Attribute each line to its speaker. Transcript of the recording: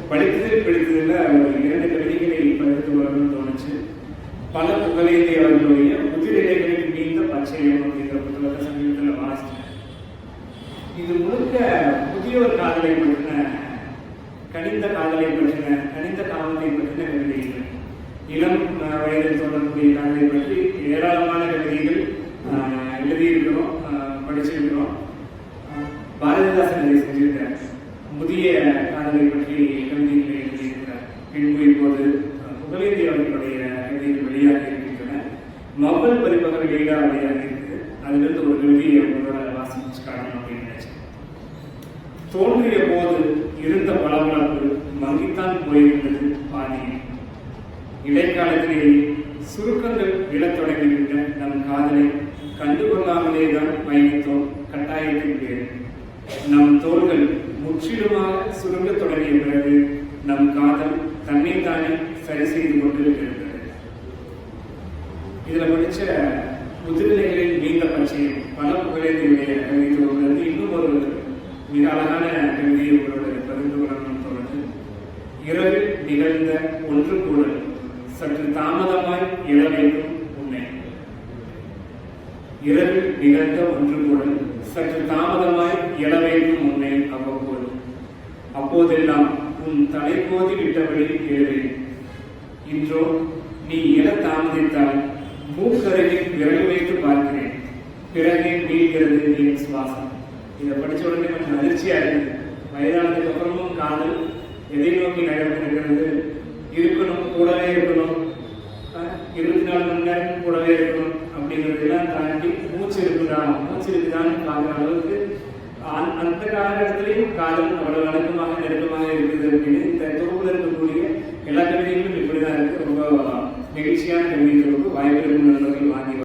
Speaker 1: பிடித்ததில் அவர் 2 கவிதைகளை பகிர்ந்து கொள்ளணும்னு தோணுச்சு. பல புகழேந்தி அவர்களுடைய முதிரிலைகளில் மீந்த பச்சையம் அப்படிங்கிற புத்தகத்தை சமீபத்தில் வாசித்தேன். இது முழுக்க முதியோர் காதலை பற்றின, கனிந்த காதலை பற்றின, கனிந்த காமத்தை பற்றின கவிதைகள், இளம் வயதில் தோன்றக்கூடிய காதலை பற்றி ஏராளமான கவிதைகள் எழுதியிருக்கிறோம், படிச்சிருக்கிறோம். பாரதிதாசன் அதை செஞ்சிருக்கார். முதிய காதலை பற்றி கவிதைகளை எழுதியிருக்கிறார். பின்பு இப்போது புகழேந்தி அவர்களுடைய கவிதைகள் வெளியாக இருக்கின்றன. மொபைல் பதிப்பக வெளியீடாக வெளியாக இருக்குது. அதிலிருந்து ஒரு கவிதையை அவங்களோட வாசிச்சு காட்டணும் அப்படின்னு நினைச்சேன். தோன்றிய போது இருந்த பளபளப்பு மங்கித்தான் போயிருந்தது பாதியில். இடைக்காலத்திலேயே சுருக்கங்கள் விழத் தொடங்கிவிட்ட நம் காதலை கண்டுகொள்ளாமலே தான் பயணித்தோம் கட்டாயத்தின் பேர். நம் தோள்கள் முற்றிலுமாக சுருங்க தொடங்கிய பிறகு நம் காதல் தன்னைத்தானே சரி செய்து கொண்டிருக்கிறது. இதுல படிச்ச முதிரிலைகளில் மீந்த பச்சையம் பல புகழேந்தியுடைய கவிதைகளிலிருந்து இன்னும் ஒரு மிக அழகான கவிதையை உங்களோட பகிர்ந்து கொள்ளணும்னு தோணுது. இரவில் நிகழ்ந்த ஒன்று கூடல் சற்று தாமதமாய் இளவைக்கும் உன்னை. இரவில் நிகழ்ந்த ஒன்று கூடல் சற்று தாமதமாய் இளவைக்கும் உன்னை அவ்வப்போது. அப்போதெல்லாம் உன் தலைபோதி விட்டபடி எழுவேன். இன்றோ நீ இட தாமதித்தால் மூக்கருகில் விரல் வைத்து பார்க்கிறேன். பிறகே மீள்கிறது என் சுவாசம். இதை படிச்ச உடனே கொஞ்சம் அதிர்ச்சியா இருக்குது. வயதானதுக்கு அப்புறமும் காதல் எதை நோக்கி நகர்ந்திருக்கிறது? இருக்கணும், கூடவே இருக்கணும், 24 மணி நேரம் கூடவே இருக்கணும் அப்படிங்கிறதெல்லாம் தாண்டி மூச்சு இருக்குதான்னு பார்க்குற அளவுக்கு அந்த காலகட்டத்திலையும் காதல் அவ்வளவு நெருக்கமாக இருக்குது அப்படின்னு இந்த தொகுப்புல இருக்கக்கூடிய எல்லா கவிதைகளும் இப்படிதான் இருக்கு. ரொம்ப நெகிழ்ச்சியான கவிதை தொகுப்பு. வாய்ப்பு இருக்கும் நண்பர்கள் வாங்கி